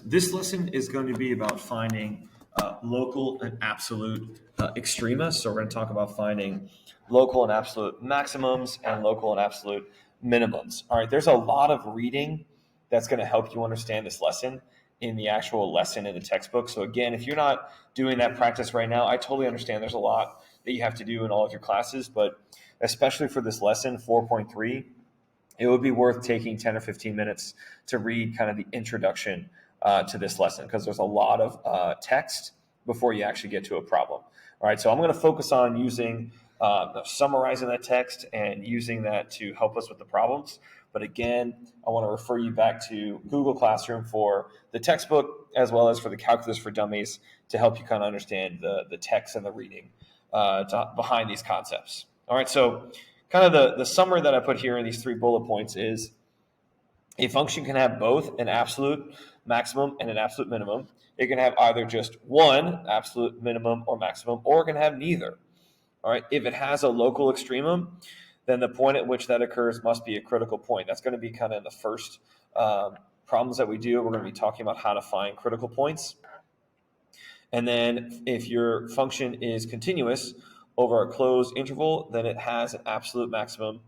this lesson is going to be about finding local and absolute extrema. So we're going to talk about finding local and absolute maximums and local and absolute minimums. All right, there's a lot of reading that's going to help you understand this lesson in the actual lesson in the textbook. So again, if you're not doing that practice right now, I totally understand there's a lot that you have to do in all of your classes, but especially for this lesson, 4.3, it would be worth taking 10 or 15 minutes to read kind of the introduction to this lesson, because there's a lot of text before you actually get to a problem. All right, so I'm going to focus on using summarizing that text and using that to help us with the problems. But again, I want to refer you back to Google Classroom for the textbook as well as for the Calculus for Dummies to help you kind of understand the text and the reading behind these concepts. All right, so kind of the summary that I put here in these 3 bullet points is a function can have both an absolute maximum and an absolute minimum. It can have either just one absolute minimum or maximum, or it can have neither. All right, if it has a local extremum, then the point at which that occurs must be a critical point. That's going to be kind of in the first problems that we do. We're going to be talking about how to find critical points. And then if your function is continuous over a closed interval, then it has an absolute maximum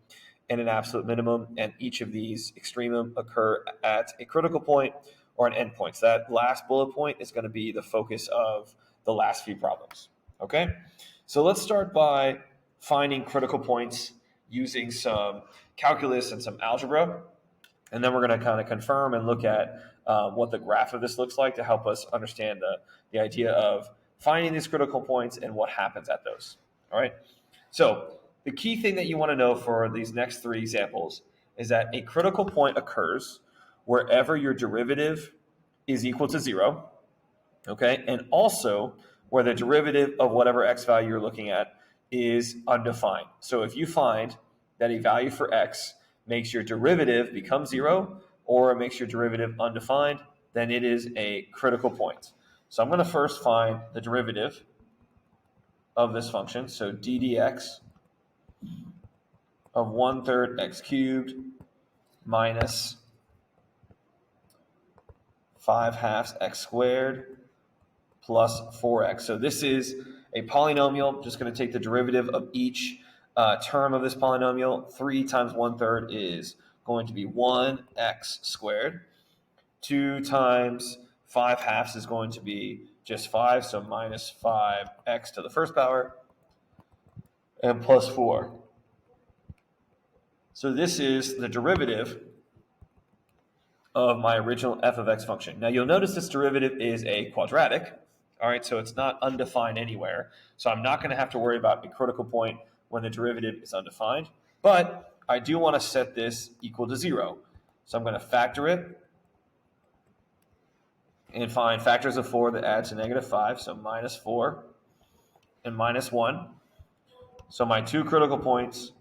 and an absolute minimum, and each of these extremum occur at a critical point or an endpoint. So that last bullet point is going to be the focus of the last few problems. Okay, so let's start by finding critical points using some calculus and some algebra, and then we're going to kind of confirm and look at what the graph of this looks like to help us understand the idea of finding these critical points and what happens at those. All right, so the key thing that you want to know for these next 3 examples is that a critical point occurs wherever your derivative is equal to 0, okay, and also where the derivative of whatever x value you're looking at is undefined. So if you find that a value for x makes your derivative become 0 or it makes your derivative undefined, then it is a critical point. So I'm going to first find the derivative of this function. So d dx of 1/3 x cubed minus 5/2 x squared plus 4x. So this is a polynomial. I'm just going to take the derivative of each term of this polynomial. 3 times 1/3 is going to be 1x squared. 2 times 5/2 is going to be just 5, so minus 5x to the first power, and plus 4. So this is the derivative of my original f of x function. Now you'll notice this derivative is a quadratic. All right, so it's not undefined anywhere. So I'm not going to have to worry about a critical point when the derivative is undefined. But I do want to set this equal to 0. So I'm going to factor it and find factors of 4 that add to -5. So minus 4 and minus 1. So my 2 critical points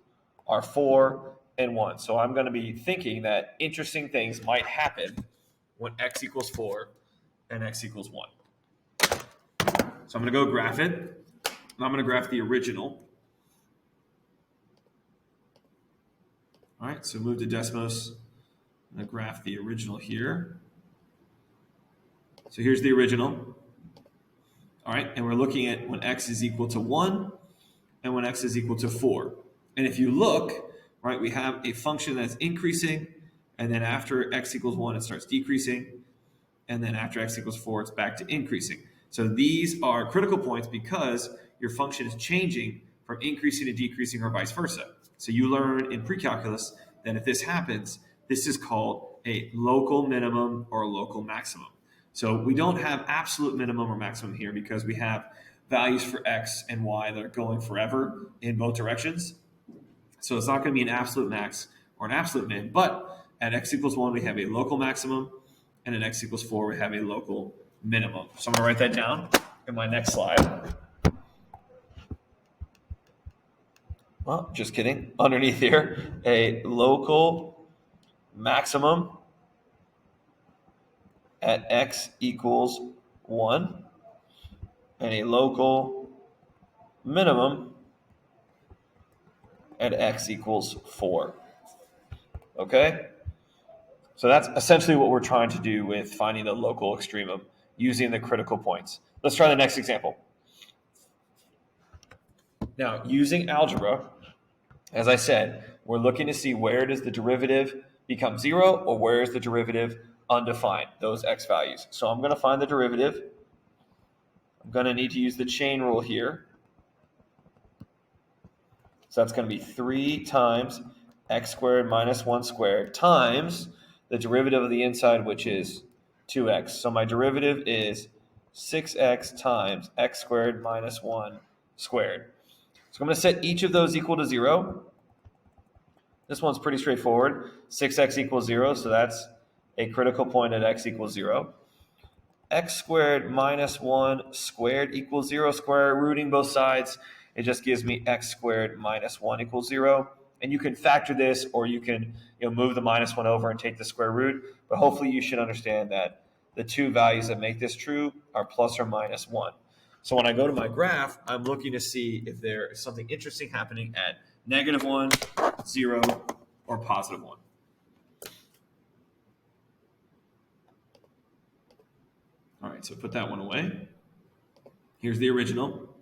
are 4 and 1. So I'm going to be thinking that interesting things might happen when x equals 4 and x equals 1. So I'm going to go graph it. And I'm going to graph the original. All right, so move to Desmos. I'm going to graph the original here. So here's the original. All right, and we're looking at when x is equal to 1 and when x is equal to 4. And if you look, right, we have a function that's increasing, and then after x equals 1, it starts decreasing, and then after x equals 4, it's back to increasing. So these are critical points because your function is changing from increasing to decreasing or vice versa. So you learn in pre-calculus that if this happens, this is called a local minimum or a local maximum. So we don't have absolute minimum or maximum here because we have values for x and y that are going forever in both directions. So it's not going to be an absolute max or an absolute min, but at x equals 1, we have a local maximum, and at x equals 4, we have a local minimum. So I'm going to write that down in my next slide. Well, just kidding. Underneath here, a local maximum at x equals 1 and a local minimum at x equals 4. Okay? So that's essentially what we're trying to do with finding the local extremum using the critical points. Let's try the next example. Now, using algebra, as I said, we're looking to see where does the derivative become 0 or where is the derivative undefined, those x values. So I'm going to find the derivative. I'm going to need to use the chain rule here. So that's going to be 3 times x squared minus 1 squared times the derivative of the inside, which is 2x. So my derivative is 6x times x squared minus 1 squared. So I'm going to set each of those equal to 0. This one's pretty straightforward. 6x equals 0, so that's a critical point at x equals 0. X squared minus 1 squared equals 0. Square rooting both sides, it just gives me x squared minus 1 equals 0. And you can factor this, or you can move the minus 1 over and take the square root. But hopefully you should understand that the two values that make this true are plus or minus 1. So when I go to my graph, I'm looking to see if there is something interesting happening at -1, 0, or positive 1. All right, so put that one away. Here's the original.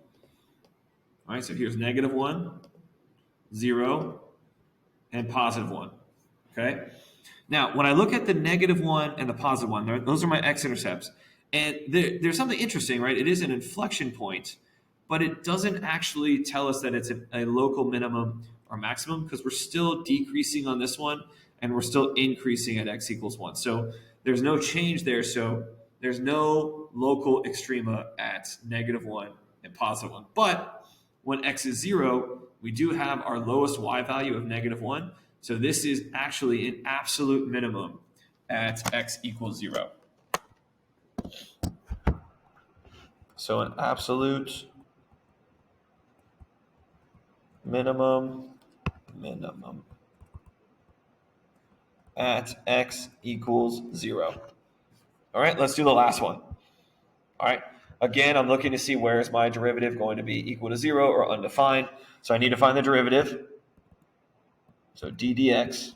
All right, so here's -1, 0, and positive 1. Okay? Now, when I look at the -1 and the positive 1, those are my x-intercepts. And there's something interesting, right? It is an inflection point, but it doesn't actually tell us that it's a local minimum or maximum because we're still decreasing on this one and we're still increasing at x equals 1. So there's no change there. So there's no local extrema at -1 and positive 1. But when x is 0, we do have our lowest y value of -1. So this is actually an absolute minimum at x equals 0. So an absolute minimum at x equals 0. All right, let's do the last one. All right, again, I'm looking to see where is my derivative going to be equal to 0 or undefined. So I need to find the derivative. So d dx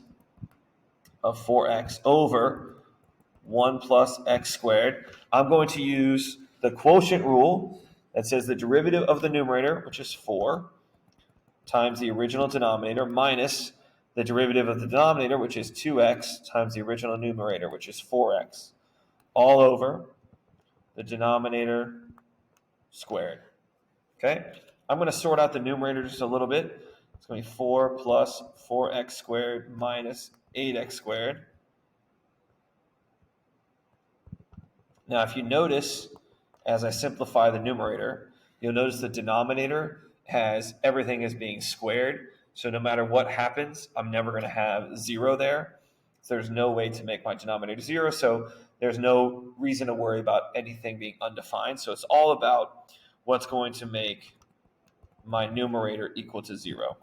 of 4x over 1 plus x squared. I'm going to use the quotient rule that says the derivative of the numerator, which is 4, times the original denominator minus the derivative of the denominator, which is 2x, times the original numerator, which is 4x, all over the denominator squared. Okay? I'm going to sort out the numerator just a little bit. It's going to be 4 plus 4x squared minus 8x squared. Now, if you notice, as I simplify the numerator, you'll notice the denominator has everything as being squared. So no matter what happens, I'm never going to have 0 there. So there's no way to make my denominator 0. So there's no reason to worry about anything being undefined. So it's all about what's going to make my numerator equal to 0.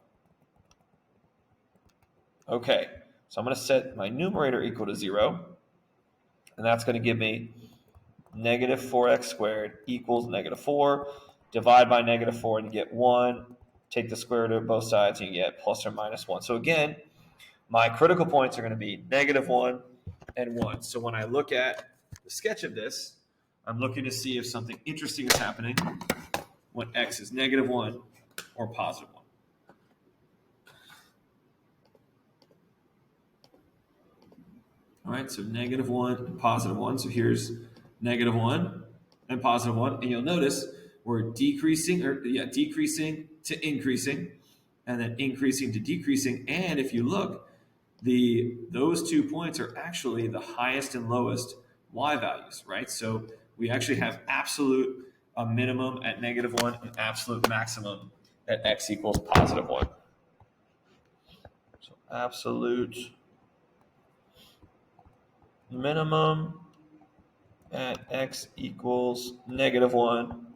Okay, so I'm going to set my numerator equal to 0. And that's going to give me -4x squared equals -4. Divide by -4 and you get 1. Take the square root of both sides and you get plus or minus 1. So again, my critical points are going to be -1 and 1. So when I look at the sketch of this, I'm looking to see if something interesting is happening when x is -1 or positive 1. All right, so -1 and positive 1. So here's -1 and positive 1. And you'll notice we're decreasing to increasing and then increasing to decreasing. And if you look, those 2 points are actually the highest and lowest y values, right? So we actually have absolute minimum at -1 and absolute maximum at x equals positive 1. So absolute minimum at x equals -1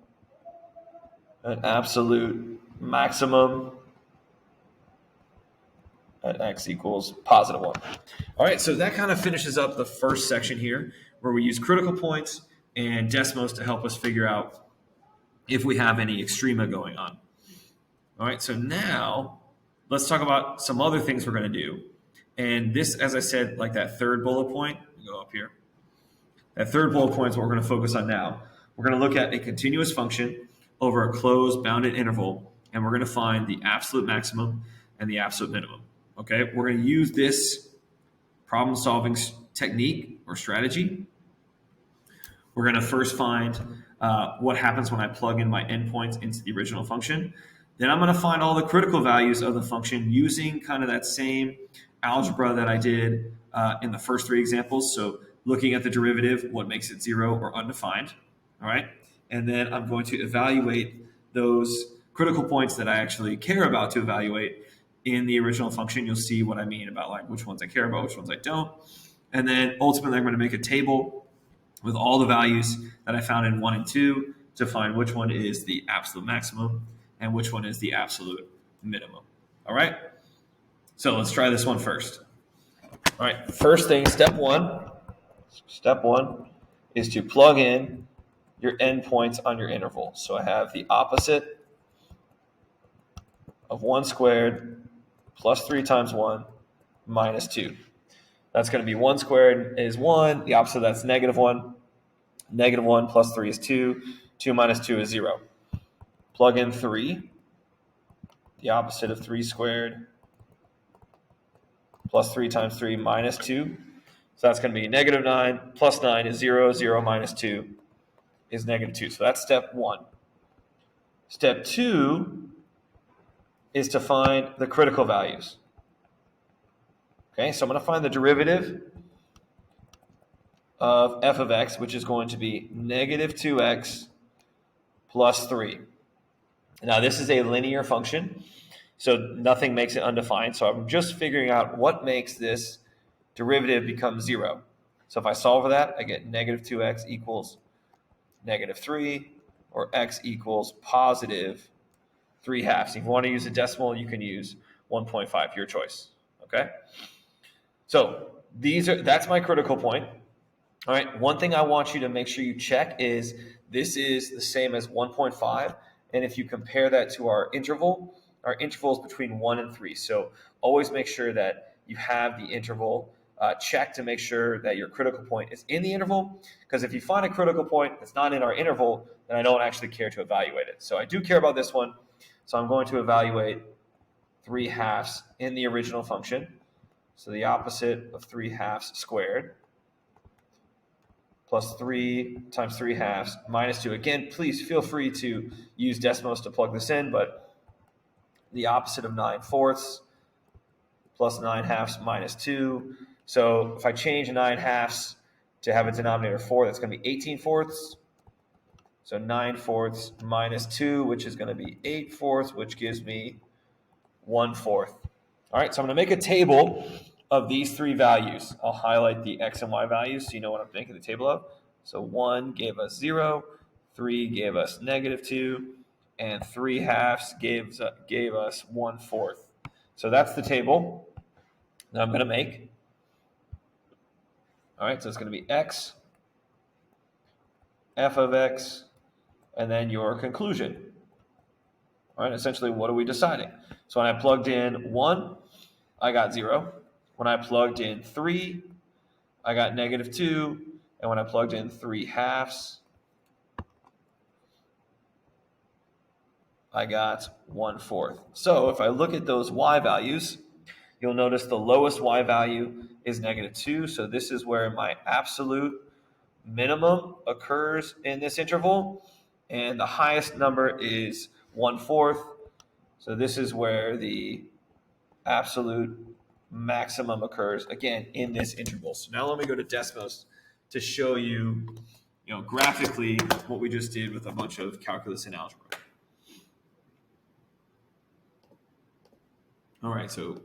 and absolute maximum at x equals positive 1. All right, so that kind of finishes up the first section here where we use critical points and Desmos to help us figure out if we have any extrema going on. All right, so now let's talk about some other things we're going to do. And this, as I said, like that third bullet point, go up here. That third bullet point is what we're going to focus on now. We're going to look at a continuous function over a closed bounded interval, and we're going to find the absolute maximum and the absolute minimum. Okay, we're going to use this problem solving technique or strategy. We're going to first find what happens when I plug in my endpoints into the original function. Then I'm going to find all the critical values of the function using kind of that same algebra that I did in the first three examples. So looking at the derivative, what makes it 0 or undefined, all right? And then I'm going to evaluate those critical points that I actually care about to evaluate in the original function. You'll see what I mean about like which ones I care about, which ones I don't. And then ultimately I'm going to make a table with all the values that I found in 1 and 2 to find which one is the absolute maximum and which one is the absolute minimum. All right? So let's try this one first. All right, first thing, step one is to plug in your endpoints on your interval. So I have the opposite of 1 squared plus 3 times 1 minus 2. That's going to be 1 squared is 1. The opposite of that's negative 1. Negative 1 plus 3 is 2. 2 minus 2 is 0. Plug in 3. The opposite of 3 squared plus 3 times 3 minus 2. So that's going to be negative 9 plus 9 is 0. 0 minus 2 is negative 2. So that's step 1. Step 2 is to find the critical values. Okay, so I'm going to find the derivative of f of x, which is going to be negative 2x plus 3. Now, this is a linear function, so nothing makes it undefined. So I'm just figuring out what makes this derivative become 0. So if I solve for that, I get negative 2x equals negative 3, or x equals positive 3/2. If you want to use a decimal, you can use 1.5, your choice. Okay? So that's my critical point. All right, one thing I want you to make sure you check is this is the same as 1.5. And if you compare that to our interval is between 1 and 3. So always make sure that you have the interval checked to make sure that your critical point is in the interval. Because if you find a critical point that's not in our interval, then I don't actually care to evaluate it. So I do care about this one. So I'm going to evaluate 3/2 in the original function. So the opposite of 3/2 squared plus 3 times 3/2 minus 2. Again, please feel free to use decimals to plug this in, but the opposite of 9/4 plus 9/2 minus 2. So if I change 9/2 to have a denominator 4, that's going to be 18/4. So 9/4 minus 2, which is going to be 8/4, which gives me 1/4. All right, so I'm going to make a table of these three values. I'll highlight the x and y values so you know what I'm making the table of. So 1 gave us 0, 3 gave us negative 2, and 3/2 gave us 1/4. So that's the table that I'm going to make. All right, so it's going to be x, f of x, and then your conclusion. All right, essentially, what are we deciding? So when I plugged in 1, I got 0. When I plugged in 3, I got negative 2. And when I plugged in 3/2, I got 1/4. So if I look at those y values, you'll notice the lowest y value is negative 2. So this is where my absolute minimum occurs in this interval. And the highest number is 1/4. So this is where the absolute maximum occurs, again, in this interval. So now let me go to Desmos to show you, graphically what we just did with a bunch of calculus and algebra. All right, so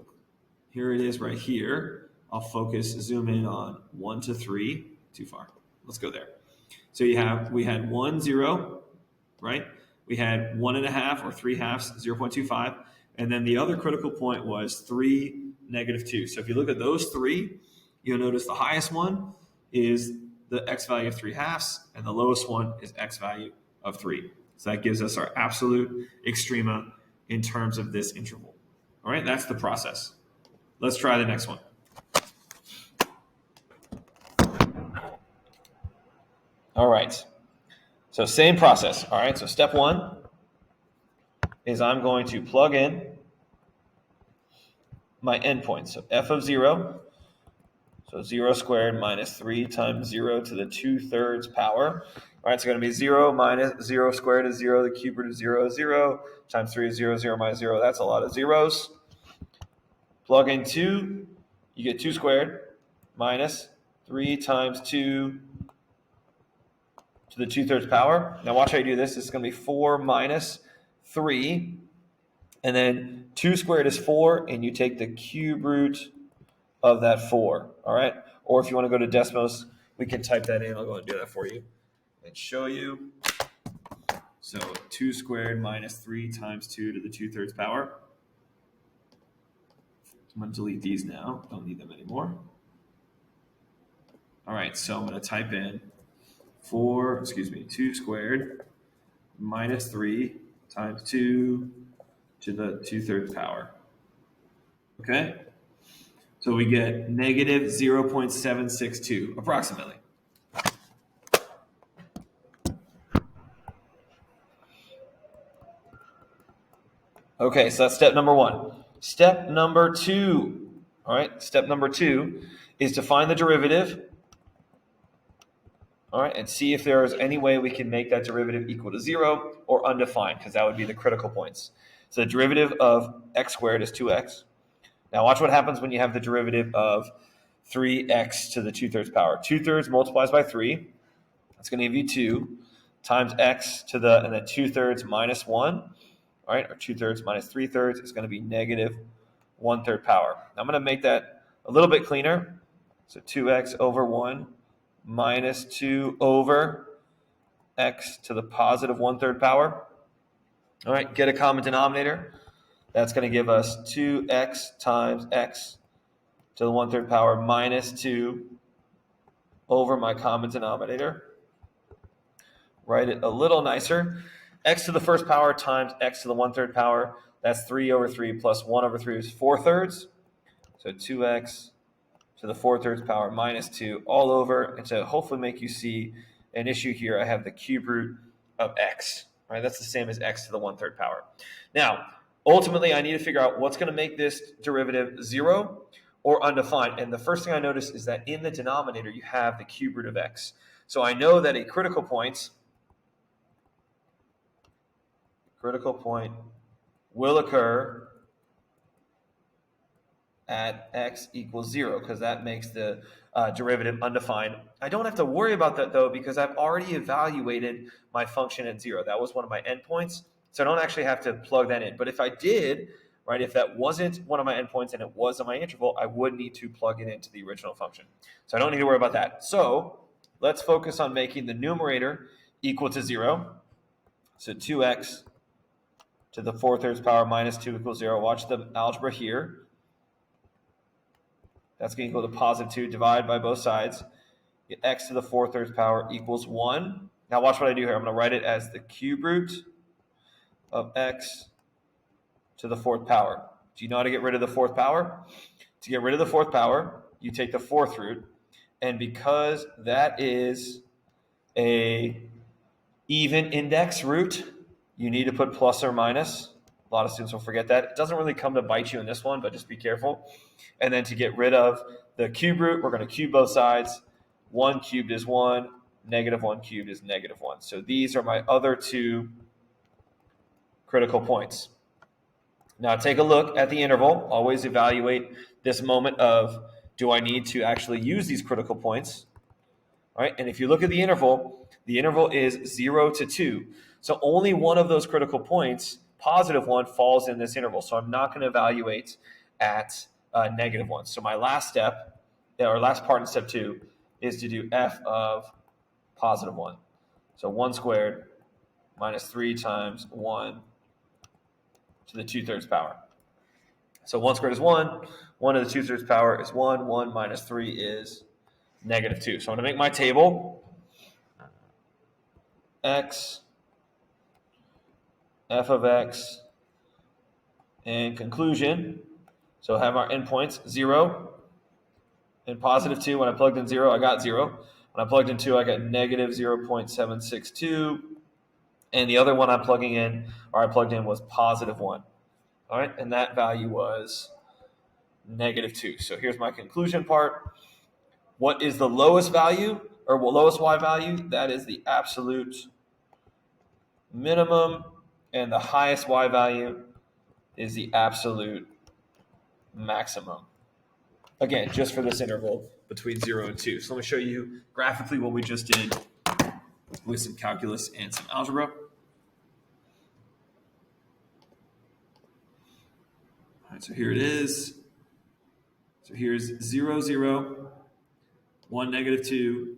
here it is right here. I'll zoom in on 1 to 3. Too far. Let's go there. So we had 1, 0, right? We had 1.5 or 3/2, 0.25. And then the other critical point was 3, negative 2. So if you look at those three, you'll notice the highest one is the x value of 3/2, and the lowest one is x value of 3. So that gives us our absolute extrema in terms of this interval. All right, that's the process. Let's try the next one. All right. So same process. All right. So step one is I'm going to plug in my endpoints. So f of 0, so 0 squared minus 3 times 0 to the 2/3 power. All right, so going to be 0 minus 0 squared is 0, the cube root of 0 is 0, times 3 is 0, 0 minus 0. That's a lot of zeros. Plug in 2, you get 2 squared minus 3 times 2 to the 2/3 power. Now watch how you do this. This is going to be 4 minus 3. And then 2 squared is 4, and you take the cube root of that 4. All right? Or if you want to go to Desmos, we can type that in. I'll go and do that for you and show you. So 2 squared minus 3 times 2 to the 2/3 power. I'm going to delete these now. Don't need them anymore. All right, so I'm going to type in 2 squared minus 3 times 2 to the 2/3 power. Okay? So we get negative 0.762 approximately. Okay, so that's step number one. Step number two, all right, step number two is to find the derivative, all right, and see if there is any way we can make that derivative equal to 0 or undefined, because that would be the critical points. So the derivative of x squared is 2x. Now watch what happens when you have the derivative of 3x to the 2/3 power. 2/3 multiplies by 3. That's going to give you 2 times x to the, and then 2/3 minus 1. All right, or 2/3 minus 3/3 is going to be negative 1/3 power. Now I'm going to make that a little bit cleaner. So 2x over 1 minus 2 over x to the positive 1/3 power. All right, get a common denominator. That's going to give us 2x times x to the 1/3 power minus 2 over my common denominator. Write it a little nicer. X to the first power times x to the 1/3 power. That's 3 over 3 plus 1 over 3 is 4/3. So 2x to the 4/3 power minus 2 all over. And to hopefully make you see an issue here, I have the cube root of x. Right? That's the same as x to the 1/3 power. Now, ultimately, I need to figure out what's going to make this derivative 0 or undefined. And the first thing I notice is that in the denominator, you have the cube root of x. So I know that a critical point will occur at x equals 0, because that makes the derivative undefined. I don't have to worry about that, though, because I've already evaluated my function at 0. That was one of my endpoints, so I don't actually have to plug that in. But if I did, right, if that wasn't one of my endpoints and it was on my interval, I would need to plug it into the original function. So I don't need to worry about that. So let's focus on making the numerator equal to 0. So 2x to the 4/3 power minus 2 equals 0. Watch the algebra here. That's going to equal to positive 2. Divide by both sides. Get x to the 4/3 power equals 1. Now watch what I do here. I'm going to write it as the cube root of x to the 4th power. Do you know how to get rid of the 4th power? To get rid of the 4th power, you take the 4th root. And because that is a even index root, you need to put plus or minus. A lot of students will forget that. It doesn't really come to bite you in this one, but just be careful. And then to get rid of the cube root, we're going to cube both sides. 1 cubed is 1. Negative 1 cubed is negative 1. So these are my other two critical points. Now take a look at the interval. Always evaluate this moment of, do I need to actually use these critical points? All right, and if you look at the interval is 0 to 2. So only one of those critical points, positive 1, falls in this interval. So I'm not going to evaluate at negative 1. So my last step, or last part in step 2, is to do f of positive 1. So 1 squared minus 3 times 1 to the 2/3 power. So 1 squared is 1. 1 to the 2/3 power is 1. 1 minus 3 is negative 2. So I'm going to make my table. X, f of x, and conclusion. So have our endpoints 0 and positive 2. When I plugged in 0, I got 0. When I plugged in 2, I got negative 0.762. And the other one I plugged in was positive 1. All right, and that value was negative 2. So here's my conclusion part. What is the lowest value, or lowest y value? That is the absolute minimum, and the highest y value is the absolute maximum. Again, just for this interval between 0 and 2. So let me show you graphically what we just did with some calculus and some algebra. All right, so here it is. So here's 0, 0, 1, negative 2,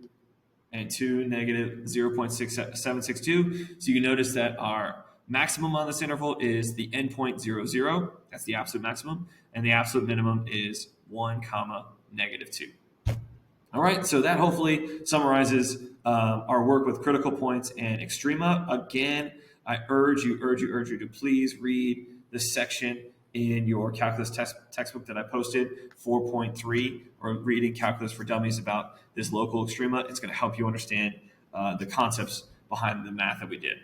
and 2, negative 0.762. So you can notice that our maximum on this interval is the endpoint 0, 0. That's the absolute maximum. And the absolute minimum is 1, comma, negative 2. All right, so that hopefully summarizes our work with critical points and extrema. Again, I urge you to please read this section in your calculus textbook that I posted, 4.3, or reading calculus for dummies about this local extrema. It's going to help you understand the concepts behind the math that we did.